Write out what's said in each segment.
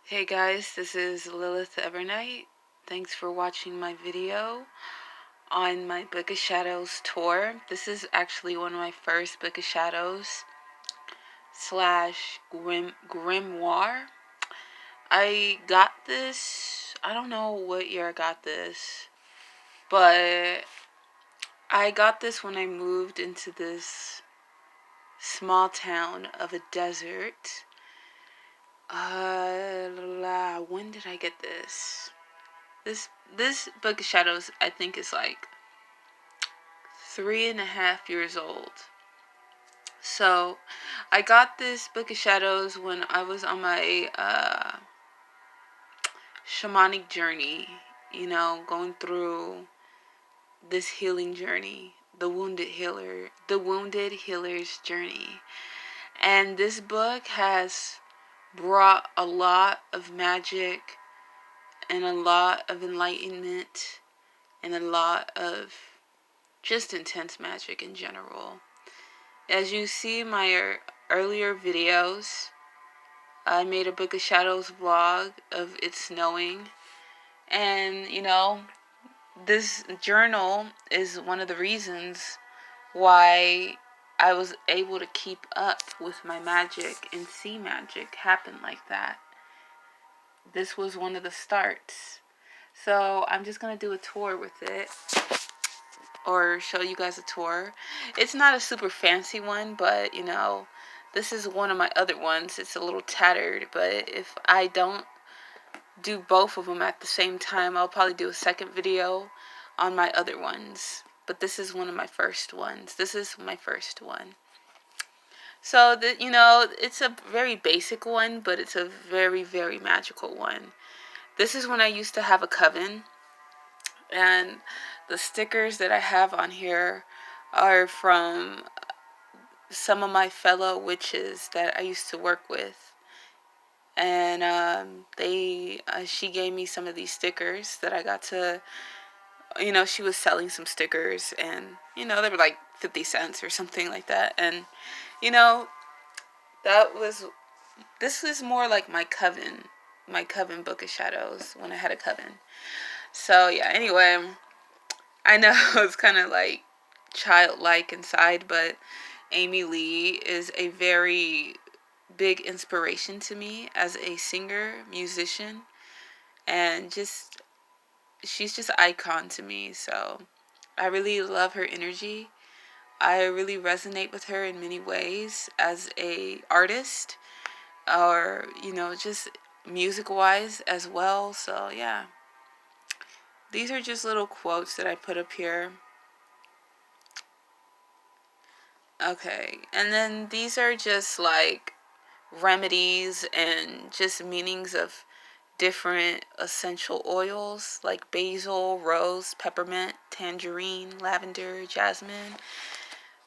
Hey guys, this is Lilith Evernight. Thanks for watching my video on my Book of Shadows tour. This is actually one of my first Book of Shadows / grimoire. I got this, I don't know what year I got this, but I got this when I moved into this small town of a desert. When did I get this? This Book of Shadows, I think, is like 3.5 years old. So I got this Book of Shadows when I was on my shamanic journey, going through this healing journey, the wounded healer's journey. And this book has brought a lot of magic and a lot of enlightenment and a lot of just intense magic in general. As you see in my earlier videos, I made a Book of Shadows vlog of it snowing. And, this journal is one of the reasons why I was able to keep up with my magic and see magic happen like that. This was one of the starts. So I'm just going to do a tour with it, or show you guys a tour. It's not a super fancy one, but this is one of my other ones. It's a little tattered, but if I don't do both of them at the same time, I'll probably do a second video on my other ones. But this is one of my first ones. This is my first one. So it's a very basic one, but it's a very, very magical one. This is when I used to have a coven, and the stickers that I have on here are from some of my fellow witches that I used to work with. And she gave me some of these stickers that I got to, she was selling some stickers, and they were like 50 cents or something like that. And this was more like my coven Book of Shadows when I had a coven. So yeah, anyway, I know it's kind of like childlike inside, but Amy Lee is a very big inspiration to me as a singer, musician, and she's just an icon to me. So I really love her energy. I really resonate with her in many ways as a artist, or just music wise as well. So yeah, these are just little quotes that I put up here. Okay, and then these are just like remedies and just meanings of different essential oils like basil, rose, peppermint, tangerine, lavender, jasmine.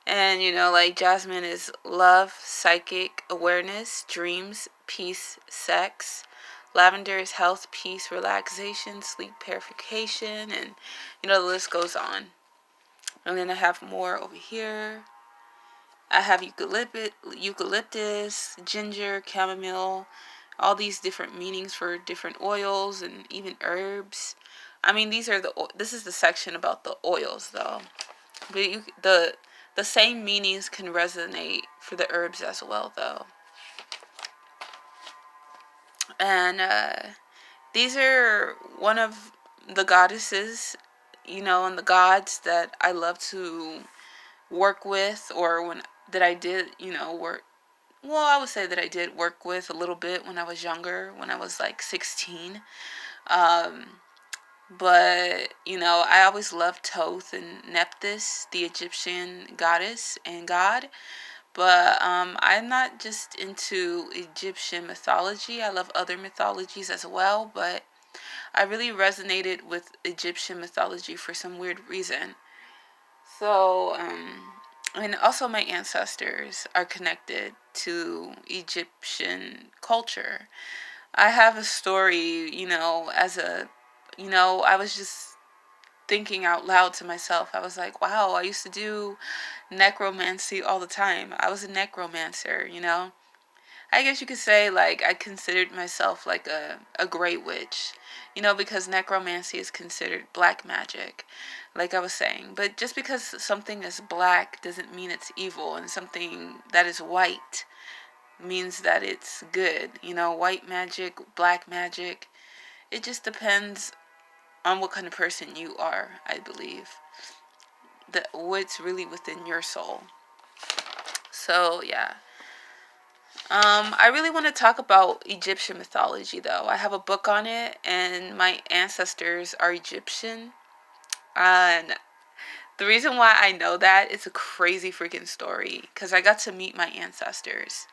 And like jasmine is love, psychic awareness, dreams, peace, sex. Lavender is health, peace, relaxation, sleep purification, and the list goes on. And then I have more over here. I have eucalyptus, ginger, chamomile, all these different meanings for different oils and even herbs. I mean, this is the section about the oils though. But the same meanings can resonate for the herbs as well though. And these are one of the goddesses, and the gods that I love to work with, or that I did, work. Well, I would say that I did work with a little bit when I was younger, when I was like 16. But, I always loved Thoth and Nephthys, the Egyptian goddess and god. But I'm not just into Egyptian mythology. I love other mythologies as well, but I really resonated with Egyptian mythology for some weird reason. So, and also my ancestors are connected to Egyptian culture. I have a story, I was just thinking out loud to myself. I was like, wow, I used to do necromancy all the time. I was a necromancer, I guess you could say, like, I considered myself like a great witch, because necromancy is considered black magic, like I was saying. But just because something is black doesn't mean it's evil, and something that is white means that it's good. White magic, black magic, it just depends on what kind of person you are, I believe. What's really within your soul. So, yeah. I really want to talk about Egyptian mythology, though. I have a book on it, and my ancestors are Egyptian. And the reason why I know that, it's a crazy freaking story, because I got to meet my ancestors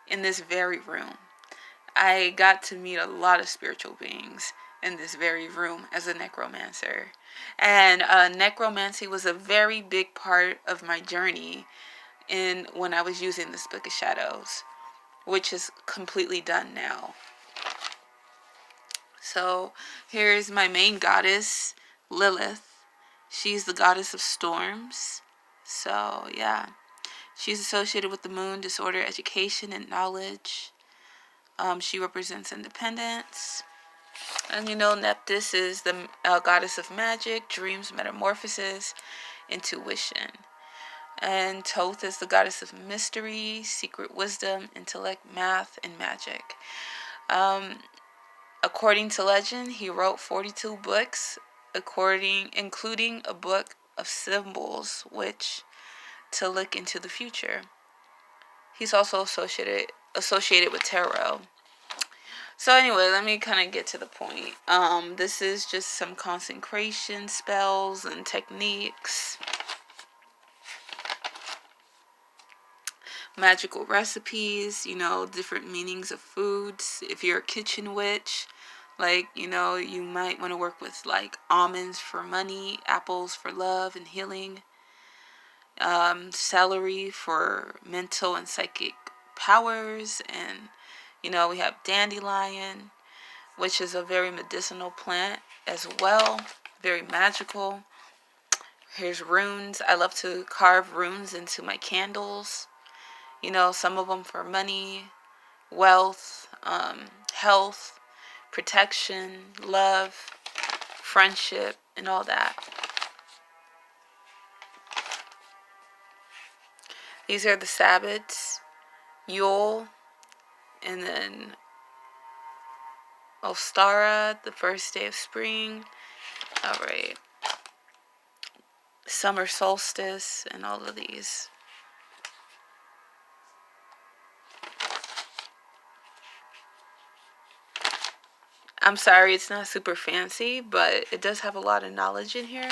in this very room. I got to meet a lot of spiritual beings in this very room as a necromancer. And necromancy was a very big part of my journey when I was using this Book of Shadows, which is completely done now. So here's my main goddess, Lilith. She's the goddess of storms. So yeah, she's associated with the moon, disorder, education, and knowledge. She represents independence. And Nephthys is the goddess of magic, dreams, metamorphosis, intuition. And Thoth is the goddess of mystery, secret wisdom, intellect, math, and magic. According to legend, he wrote 42 books, including a book of symbols, which to look into the future. He's also associated with tarot. So anyway, let me kind of get to the point. This is just some consecration spells and techniques. Magical recipes, different meanings of foods. If you're a kitchen witch, you might want to work with like almonds for money, apples for love and healing, celery for mental and psychic powers, and we have dandelion, which is a very medicinal plant as well, very magical. Here's runes. I love to carve runes into my candles. Some of them for money, wealth, health, protection, love, friendship, and all that. These are the Sabbats, Yule, and then Ostara, the first day of spring. Alright. Summer solstice, and all of these. I'm sorry, it's not super fancy, but it does have a lot of knowledge in here.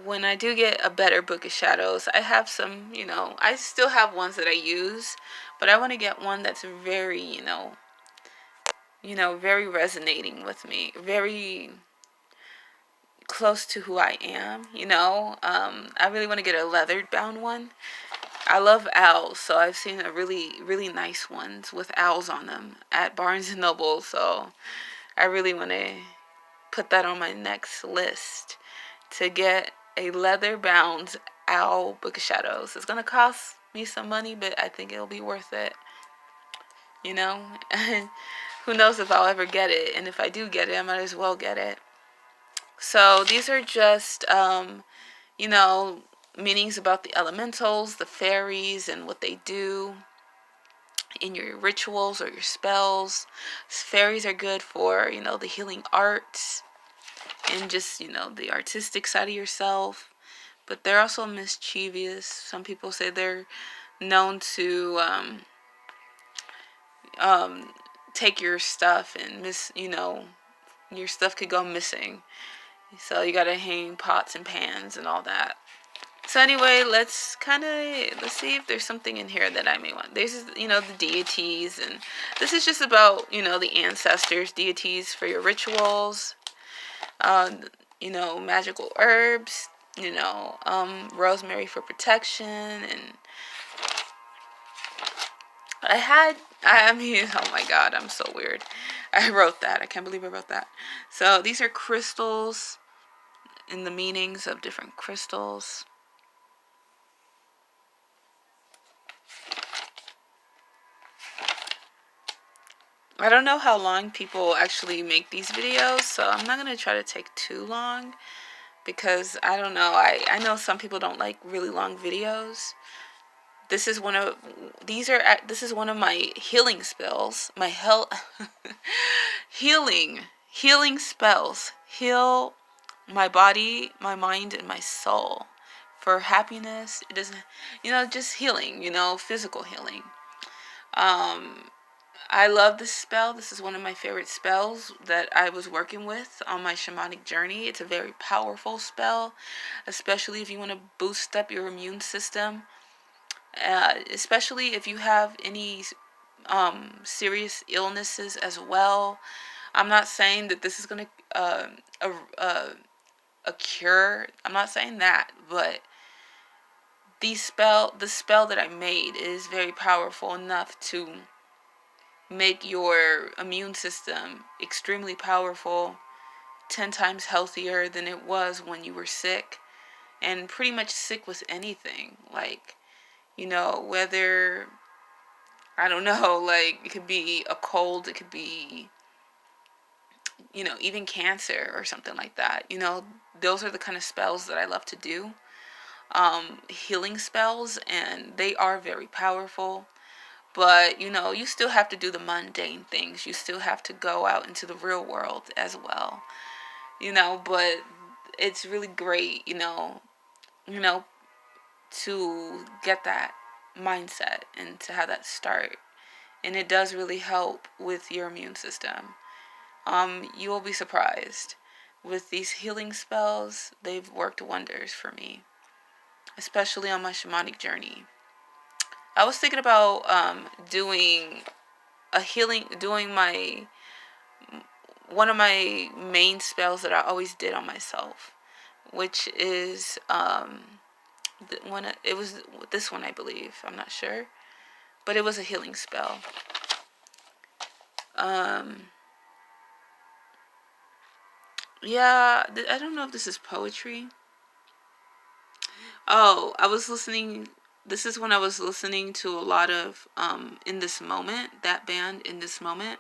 When I do get a better Book of Shadows, I have some, I still have ones that I use, but I want to get one that's very, very resonating with me, very close to who I am, I really want to get a leathered bound one. I love owls, so I've seen a really, really nice ones with owls on them at Barnes & Noble, so I really want to put that on my next list to get a leather-bound owl Book of Shadows. It's going to cost me some money, but I think it'll be worth it, Who knows if I'll ever get it, and if I do get it, I might as well get it. So these are just, meanings about the elementals, the fairies, and what they do in your rituals or your spells. Fairies are good for, the healing arts and just, the artistic side of yourself. But they're also mischievous. Some people say they're known to take your stuff and your stuff could go missing. So you gotta hang pots and pans and all that. So anyway, let's see if there's something in here that I may want. There's, the deities, and this is just about, the ancestors, deities for your rituals, magical herbs, rosemary for protection, and oh my god, I'm so weird. I wrote that. I can't believe I wrote that. So these are crystals and the meanings of different crystals. I don't know how long people actually make these videos, so I'm not going to try to take too long because I don't know. I know some people don't like really long videos. This is one of this is one of my healing spells. My healing spells. Heal my body, my mind, and my soul for happiness. It doesn't, just healing, physical healing. I love this spell. This is one of my favorite spells that I was working with on my shamanic journey. It's a very powerful spell, especially if you want to boost up your immune system, especially if you have any serious illnesses as well. I'm not saying that this is going to a cure. I'm not saying that, but the spell that I made is very powerful enough to make your immune system extremely powerful, 10 times healthier than it was when you were sick, and pretty much sick with anything. Like, whether, I don't know, like, it could be a cold, it could be, even cancer or something like that. Those are the kind of spells that I love to do. Healing spells, and they are very powerful. But, you still have to do the mundane things. You still have to go out into the real world as well. But it's really great, to get that mindset and to have that start. And it does really help with your immune system. You will be surprised. With these healing spells, they've worked wonders for me, especially on my shamanic journey. I was thinking about doing one of my main spells that I always did on myself, which is it was this one, I believe. I'm not sure, but it was a healing spell. Yeah, I don't know if this is poetry. Oh, I was listening. This is when I was listening to a lot of In This Moment, that band In This Moment.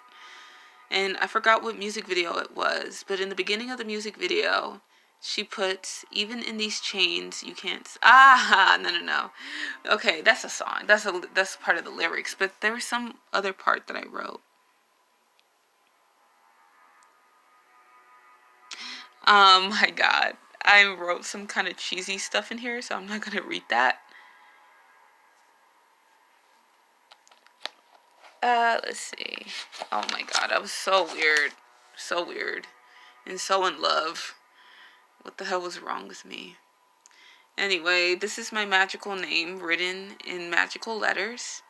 And I forgot what music video it was, but in the beginning of the music video, she puts, even in these chains, you can't... No. Okay, that's a song. That's part of the lyrics, but there was some other part that I wrote. My God. I wrote some kind of cheesy stuff in here, so I'm not going to read that. Let's see. Oh my God, I was so weird. So weird. And so in love. What the hell was wrong with me? Anyway, this is my magical name written in magical letters.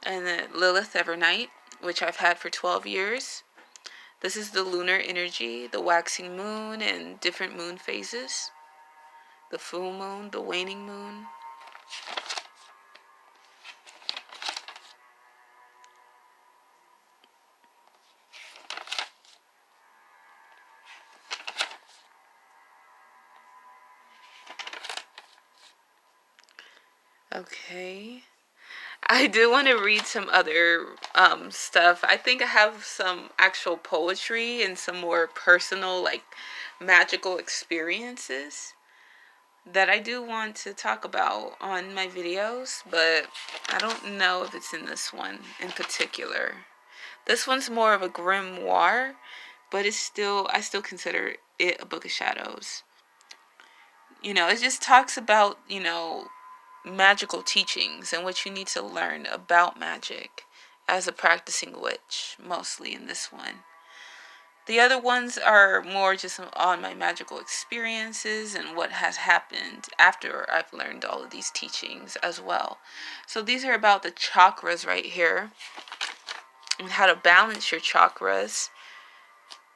And then Lilith Evernight, which I've had for 12 years. This is the lunar energy, the waxing moon, and different moon phases. The full moon, the waning moon. Okay. I do want to read some other stuff. I think I have some actual poetry and some more personal, like, magical experiences that I do want to talk about on my videos, but I don't know if it's in this one in particular. This one's more of a grimoire, but I still consider it a book of shadows. It just talks about, magical teachings and what you need to learn about magic as a practicing witch, mostly in this one. The other ones are more just on my magical experiences and what has happened after I've learned all of these teachings as well. So these are about the chakras right here and how to balance your chakras.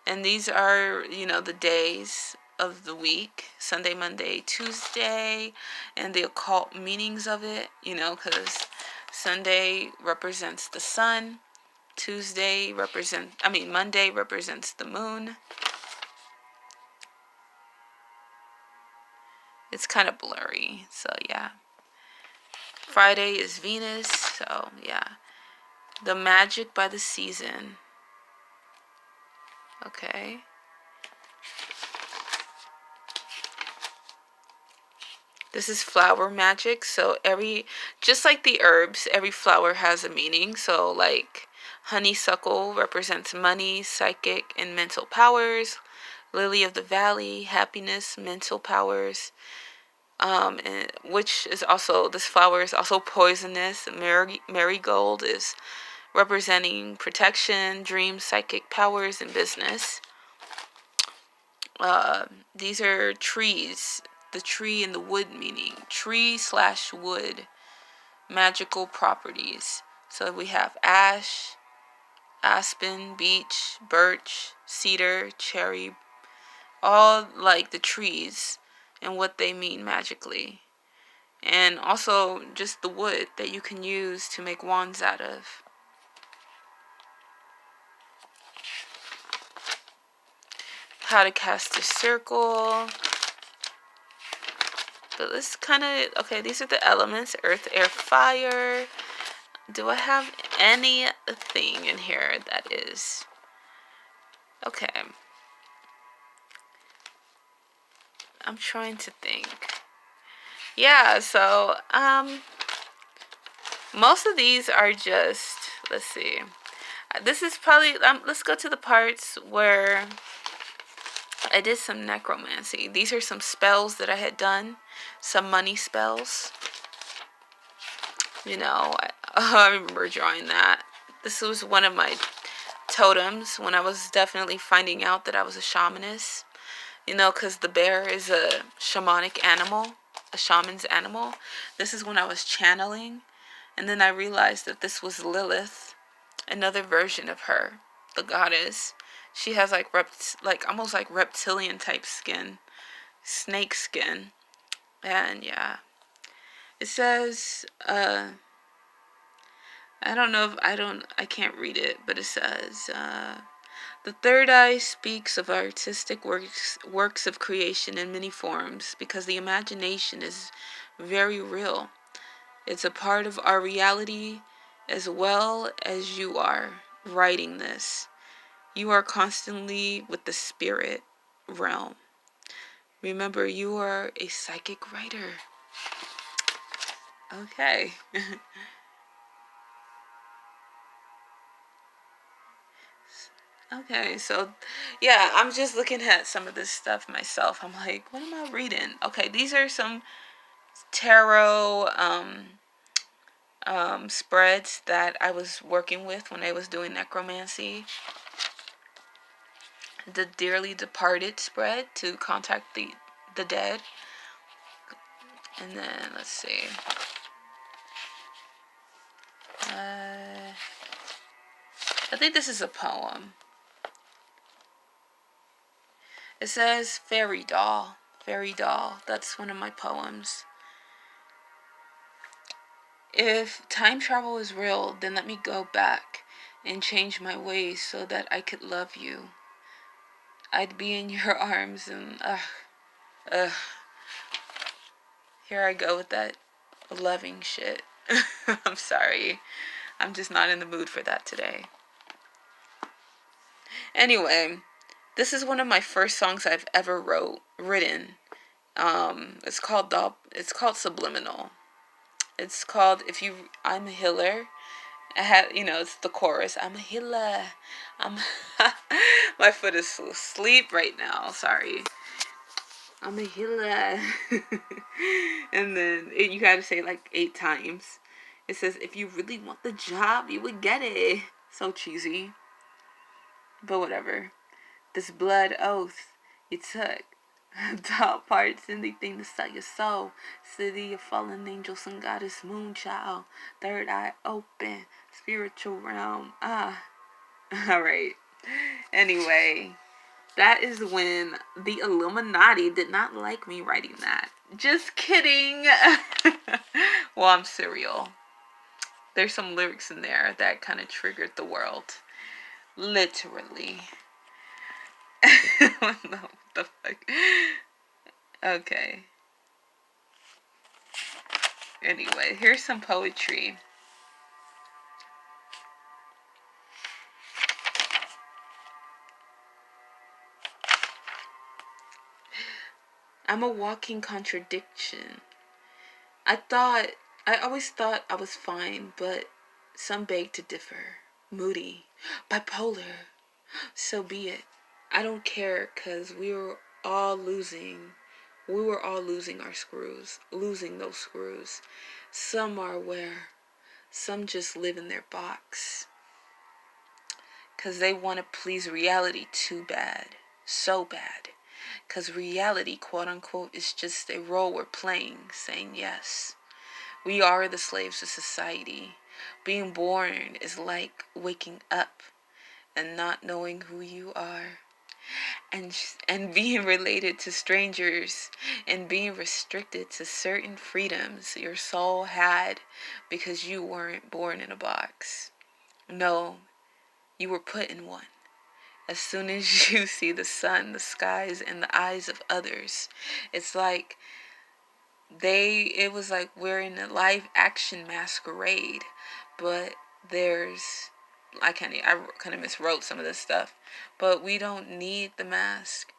And these are, the days of the week: Sunday, Monday, Tuesday, and the occult meanings of it, because Sunday represents the sun, Monday represents the moon. It's kind of blurry, so yeah. Friday is Venus, so yeah. The Magic by the Season. Okay. This is flower magic. So just like the herbs, every flower has a meaning. So like honeysuckle represents money, psychic, and mental powers. Lily of the Valley, happiness, mental powers. And which is also, this flower is also poisonous. Marigold is representing protection, dreams, psychic powers, and business. These are trees. The tree and the wood meaning. Tree/wood. Magical properties. So we have ash, aspen, beech, birch, cedar, cherry. All like the trees and what they mean magically. And also just the wood that you can use to make wands out of. How to cast a circle. But let's kind of, okay, these are the elements. Earth, air, fire. Do I have anything in here that is... Okay. I'm trying to think. Yeah, so, most of these are just, let's see. This is probably, let's go to the parts where I did some necromancy. These are some spells that I had done. Some money spells. You know, I remember drawing that. This was one of my totems when I was definitely finding out that I was a shamaness. You know, because the bear is a shamanic animal. A shaman's animal. This is when I was channeling. And then I realized that this was Lilith. Another version of her. The goddess. She has like almost like reptilian type skin. Snake skin. And yeah. It says, I can't read it, but it says, the third eye speaks of artistic works of creation in many forms because the imagination is very real. It's a part of our reality as well as you are writing this. You are constantly with the spirit realm. Remember, you are a psychic writer. Okay. Okay, so yeah, I'm just looking at some of this stuff myself. I'm like, what am I reading? Okay, these are some tarot spreads that I was working with when I was doing necromancy. The dearly departed spread to contact the dead. And then let's see. I think this is a poem. It says Fairy Doll. Fairy Doll. That's one of my poems. If time travel is real, then let me go back and change my ways so that I could love you. I'd be in your arms and here I go with that loving shit. I'm sorry. I'm just not in the mood for that today. Anyway, this is one of my first songs I've ever written. It's called Subliminal. It's called I'm a healer. It's the chorus. I'm a healer. My foot is asleep right now. Sorry. I'm a healer. And then you gotta say it like 8 times. It says, if you really want the job, you would get it. So cheesy. But whatever. This blood oath you took. Top parts, anything to sell your soul. City of fallen angels and goddess moonchild. Third eye open. Spiritual realm. Alright. Anyway. That is when the Illuminati did not like me writing that. Just kidding. Well, I'm surreal. There's some lyrics in there that kind of triggered the world. Literally. What the fuck? Okay. Anyway, here's some poetry. I'm a walking contradiction. I always thought I was fine, but some beg to differ. Moody, bipolar, so be it. I don't care, 'cause we were all losing our screws, losing those screws. Some are aware, some just live in their box, 'cause they want to please reality too bad, so bad. 'Cause reality, quote unquote, is just a role we're playing, saying yes. We are the slaves of society. Being born is like waking up and not knowing who you are, and being related to strangers, and being restricted to certain freedoms your soul had because you weren't born in a box. No, you were put in one. As soon as you see the sun, the skies, and the eyes of others, it's like it was like we're in a live action masquerade, but I kind of miswrote some of this stuff, but we don't need the mask,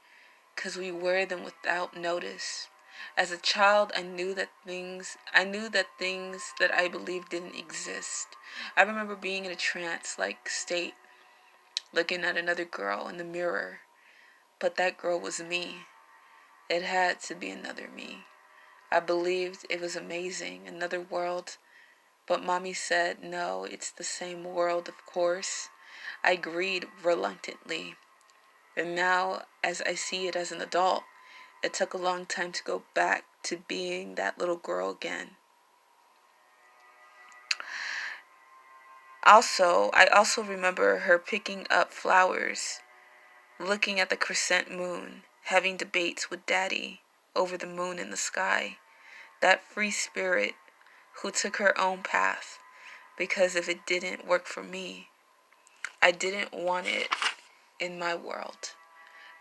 because we wear them without notice. As a child, I knew that things that I believed didn't exist. I remember being in a trance-like state, looking at another girl in the mirror, but that girl was me. It had to be another me. I believed it was amazing, another world, but mommy said, no, it's the same world, of course. I agreed reluctantly. And now, as I see it as an adult, it took a long time to go back to being that little girl again. I also remember her picking up flowers, looking at the crescent moon, having debates with Daddy over the moon in the sky. That free spirit who took her own path, because if it didn't work for me, I didn't want it in my world.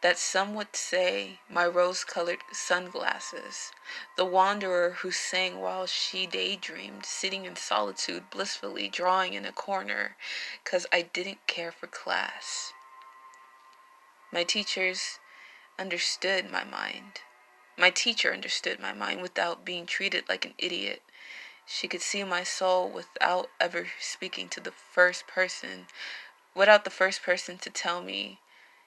That some would say my rose-colored sunglasses, the wanderer who sang while she daydreamed, sitting in solitude, blissfully drawing in a corner, 'cause I didn't care for class. My teachers understood my mind. My teacher understood my mind without being treated like an idiot. She could see my soul without ever speaking to the first person, without the first person to tell me.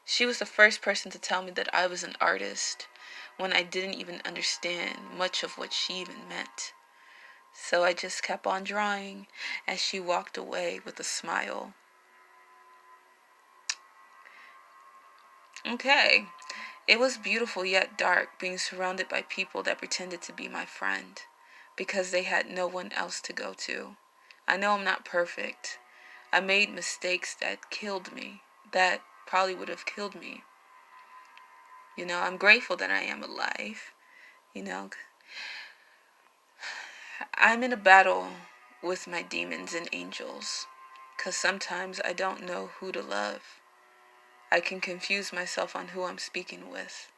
She was the first person to tell me that I was an artist, when I didn't even understand much of what she even meant. So I just kept on drawing as she walked away with a smile. Okay. It was beautiful yet dark, being surrounded by people that pretended to be my friend, because they had no one else to go to. I know I'm not perfect. I made mistakes that killed me, that probably would have killed me. I'm grateful that I am alive. I'm in a battle with my demons and angels, 'cause sometimes I don't know who to love. I can confuse myself on who I'm speaking with.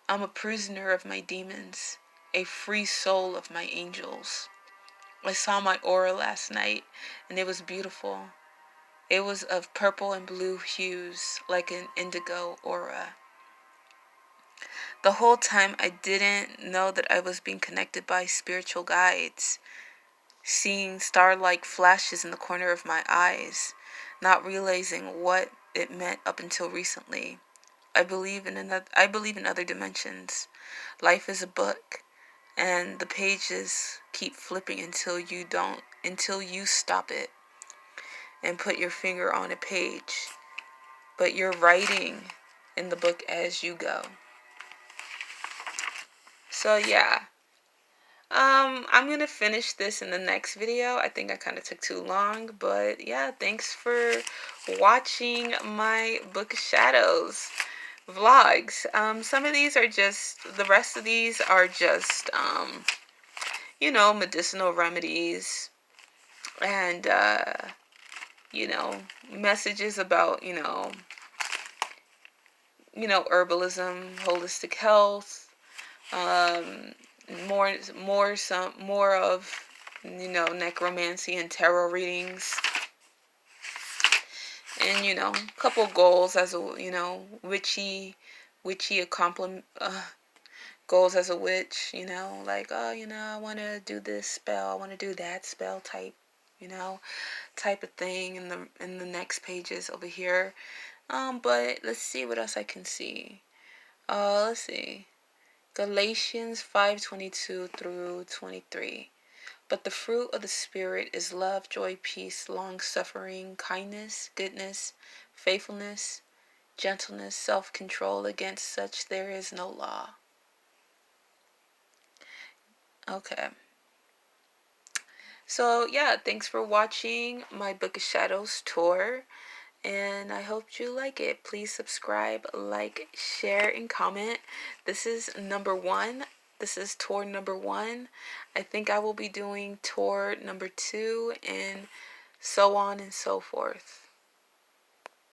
I'm a prisoner of my demons, a free soul of my angels. I saw my aura last night, and it was beautiful. It was of purple and blue hues, like an indigo aura. The whole time I didn't know that I was being connected by spiritual guides, seeing star-like flashes in the corner of my eyes, not realizing what it meant up until recently. I believe in other dimensions. Life is a book, and the pages keep flipping until you stop it and put your finger on a page. But you're writing in the book as you go. So yeah. I'm gonna finish this in the next video. I think I kind of took too long, but yeah, thanks for watching my Book of Shadows vlogs. Some of these are the rest of these are just, medicinal remedies and, messages about, herbalism, holistic health, more of necromancy and tarot readings, and a couple goals as a witchy goals as a witch, you know, like, oh, you know, I want to do this spell, I want to do that spell type, you know, type of thing in the next pages over here. But let's see what else I can see. Let's see. Galatians 5:22 through 23. But the fruit of the Spirit is love, joy, peace, long-suffering, kindness, goodness, faithfulness, gentleness, self-control. Against such there is no law. Okay. So, yeah, thanks for watching my Book of Shadows tour, and I hope you like it. Please subscribe, like, share, and comment. This is number 1. This is tour number 1. I think I will be doing tour number 2, and so on and so forth.